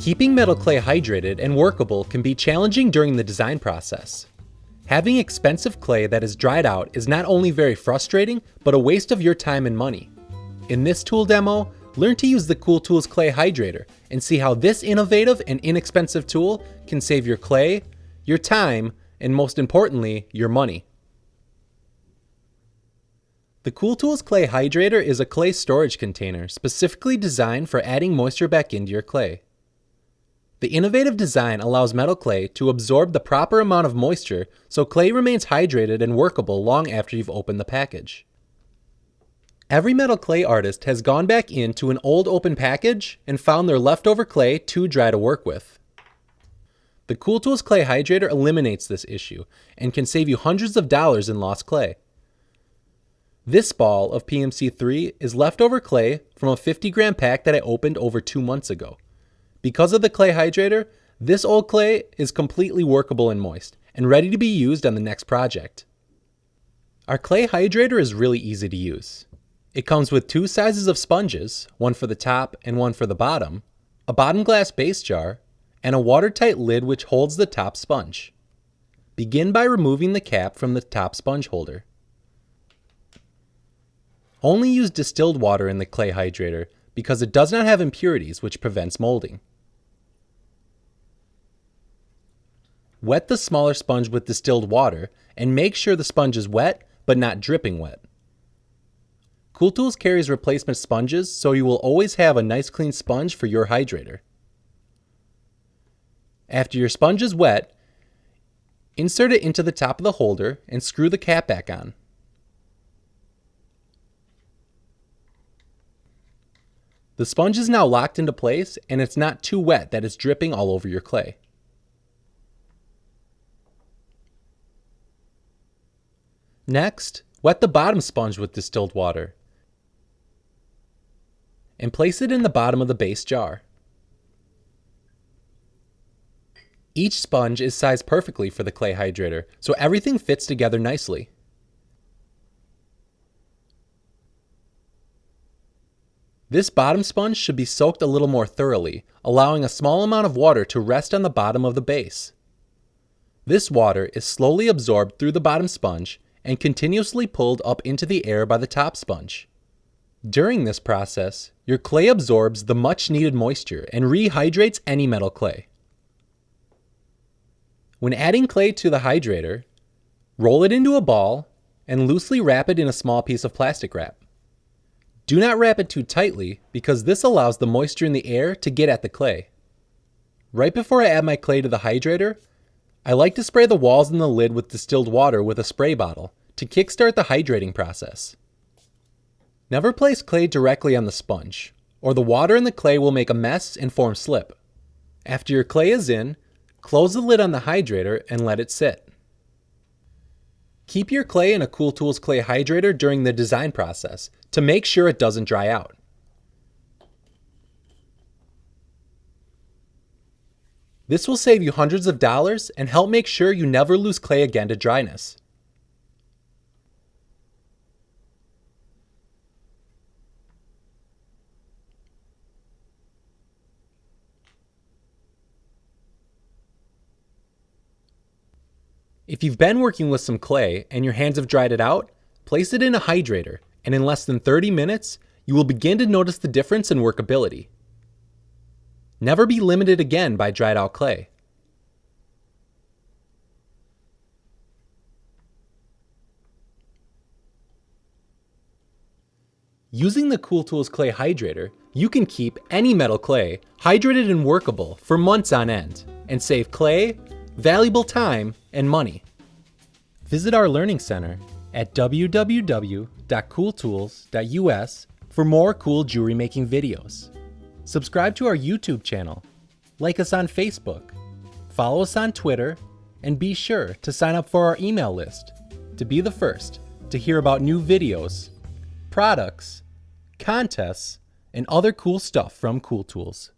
Keeping metal clay hydrated and workable can be challenging during the design process. Having expensive clay that is dried out is not only very frustrating, but a waste of your time and money. In this tool demo, learn to use the Cool Tools Clay Hydrator and see how this innovative and inexpensive tool can save your clay, your time, and most importantly, your money. The Cool Tools Clay Hydrator is a clay storage container specifically designed for adding moisture back into your clay. The innovative design allows metal clay to absorb the proper amount of moisture so clay remains hydrated and workable long after you've opened the package. Every metal clay artist has gone back into an old open package and found their leftover clay too dry to work with. The Cool Tools Clay Hydrator eliminates this issue and can save you hundreds of dollars in lost clay. This ball of PMC3 is leftover clay from a 50-gram pack that I opened over 2 months ago. Because of the clay hydrator, this old clay is completely workable and moist, and ready to be used on the next project. Our clay hydrator is really easy to use. It comes with 2 sizes of sponges, one for the top and one for the bottom, a bottom glass base jar, and a watertight lid which holds the top sponge. Begin by removing the cap from the top sponge holder. Only use distilled water in the clay hydrator because it does not have impurities which prevents molding. Wet the smaller sponge with distilled water and make sure the sponge is wet but not dripping wet. Cool Tools carries replacement sponges, so you will always have a nice clean sponge for your hydrator. After your sponge is wet, insert it into the top of the holder and screw the cap back on. The sponge is now locked into place and it's not too wet that it's dripping all over your clay. Next, wet the bottom sponge with distilled water and place it in the bottom of the base jar. Each sponge is sized perfectly for the clay hydrator, so everything fits together nicely. This bottom sponge should be soaked a little more thoroughly, allowing a small amount of water to rest on the bottom of the base. This water is slowly absorbed through the bottom sponge and continuously pulled up into the air by the top sponge. During this process, your clay absorbs the much needed moisture and rehydrates any metal clay. When adding clay to the hydrator, roll it into a ball and loosely wrap it in a small piece of plastic wrap. Do not wrap it too tightly because this allows the moisture in the air to get at the clay. Right before I add my clay to the hydrator, I like to spray the walls and the lid with distilled water with a spray bottle to kickstart the hydrating process. Never place clay directly on the sponge, or the water in the clay will make a mess and form slip. After your clay is in, close the lid on the hydrator and let it sit. Keep your clay in a Cool Tools Clay Hydrator during the design process to make sure it doesn't dry out. This will save you hundreds of dollars and help make sure you never lose clay again to dryness. If you've been working with some clay and your hands have dried it out, place it in a hydrator, and in less than 30 minutes, you will begin to notice the difference in workability. Never be limited again by dried out clay. Using the Cool Tools Clay Hydrator, you can keep any metal clay hydrated and workable for months on end and save clay, valuable time, and money. Visit our Learning Center at www.cooltools.us for more cool jewelry making videos. Subscribe to our YouTube channel, like us on Facebook, follow us on Twitter, and be sure to sign up for our email list to be the first to hear about new videos, products, contests, and other cool stuff from Cool Tools.